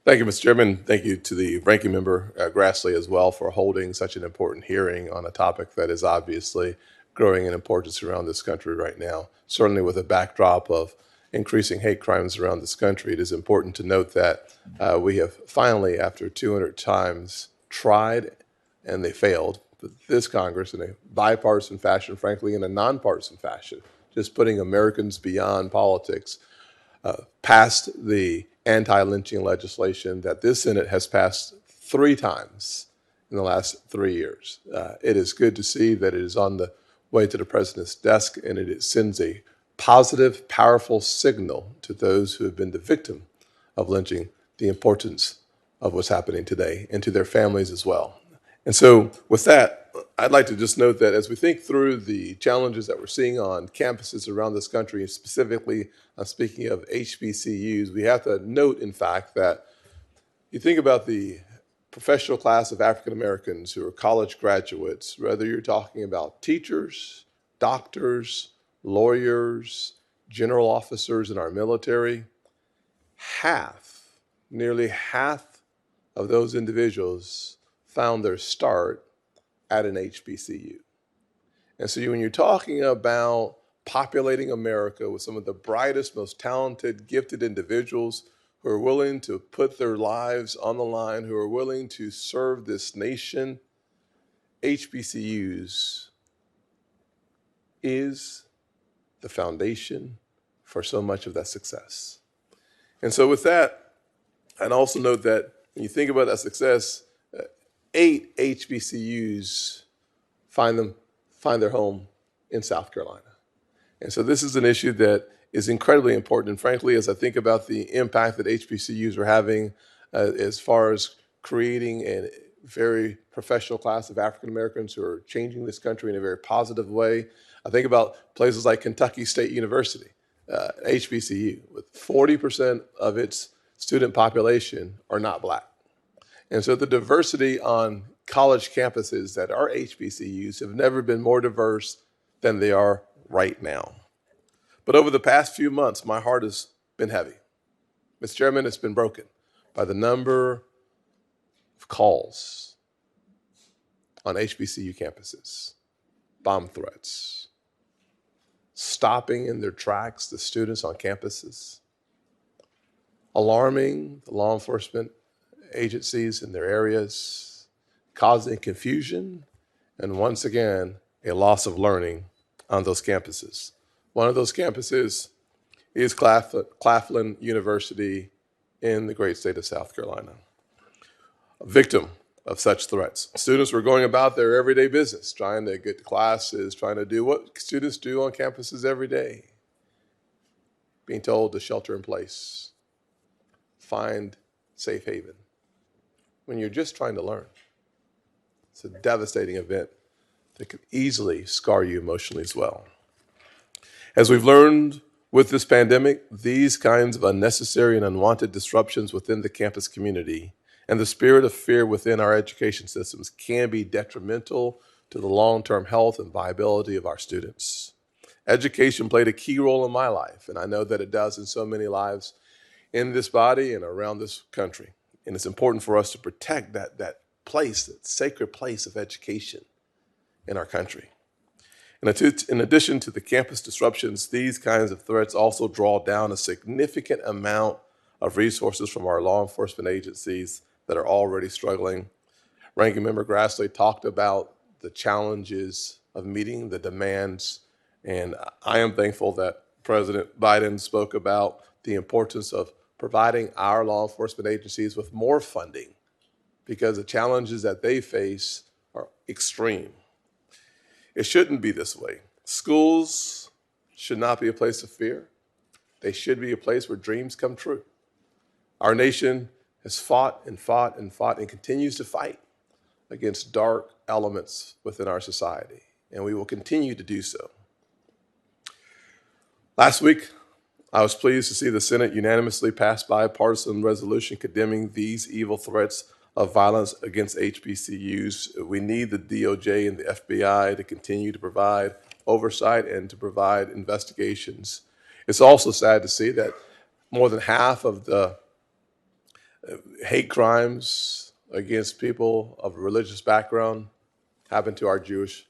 Thank you, Mr. Chairman. Thank you to the ranking member, Grassley, as well, for holding such an important hearing on a topic that is obviously growing in importance around this country right now. Certainly, with a backdrop of increasing hate crimes around this country, it is important to note that we have finally, after 200 times, tried and they failed. But this Congress, in a bipartisan fashion, frankly, in a nonpartisan fashion, just putting Americans beyond politics, passed the anti-lynching legislation that this Senate has passed three times in the last 3 years. It is good to see that it is on the way to the president's desk, and it sends a positive, powerful signal to those who have been the victim of lynching, the importance of what's happening today, and to their families as well. And so, with that, I'd like to just note that as we think through the challenges that we're seeing on campuses around this country, and specifically speaking of HBCUs, we have to note, in fact, that you think about the professional class of African Americans who are college graduates, whether you're talking about teachers, doctors, lawyers, general officers in our military, half, nearly half of those individuals found their start at an HBCU. And so when you're talking about populating America with some of the brightest, most talented, gifted individuals who are willing to put their lives on the line, who are willing to serve this nation, HBCUs is the foundation for so much of that success. And so with that, I'd also note that when you think about that success, 8 HBCUs find their home in South Carolina. And so this is an issue that is incredibly important. And frankly, as I think about the impact that HBCUs are having as far as creating a very professional class of African Americans who are changing this country in a very positive way, I think about places like Kentucky State University, HBCU, with 40% of its student population are not Black. And so the diversity on college campuses that are HBCUs have never been more diverse than they are right now. But over the past few months, my heart has been heavy. Mr. Chairman, it's been broken by the number of calls on HBCU campuses, bomb threats, stopping in their tracks the students on campuses, alarming the law enforcement agencies in their areas, causing confusion, and once again, a loss of learning on those campuses. One of those campuses is Claflin University in the great state of South Carolina. A victim of such threats. Students were going about their everyday business, trying to get to classes, trying to do what students do on campuses every day, being told to shelter in place, find safe haven, when you're just trying to learn. It's a devastating event that could easily scar you emotionally as well. As we've learned with this pandemic, these kinds of unnecessary and unwanted disruptions within the campus community and the spirit of fear within our education systems can be detrimental to the long-term health and viability of our students. Education played a key role in my life, and I know that it does in so many lives in this body and around this country. And it's important for us to protect that place, that sacred place of education in our country. In addition to the campus disruptions, these kinds of threats also draw down a significant amount of resources from our law enforcement agencies that are already struggling. Ranking Member Grassley talked about the challenges of meeting the demands, and I am thankful that President Biden spoke about the importance of providing our law enforcement agencies with more funding because the challenges that they face are extreme. It shouldn't be this way. Schools should not be a place of fear. They should be a place where dreams come true. Our nation has fought and fought and fought and continues to fight against dark elements within our society, and we will continue to do so. Last week, I was pleased to see the Senate unanimously pass bipartisan resolution condemning these evil threats of violence against HBCUs. We need the DOJ and the FBI to continue to provide oversight and to provide investigations. It's also sad to see that more than half of the Hate crimes against people of religious background happen to our Jewish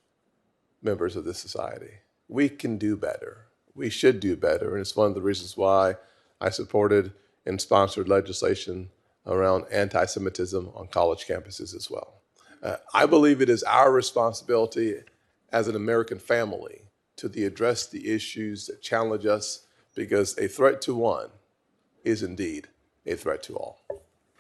members of this society. We can do better. We should do better. And it's one of the reasons why I supported and sponsored legislation around anti-Semitism on college campuses as well. I believe it is our responsibility as an American family to address the issues that challenge us, because a threat to one is indeed a threat to all.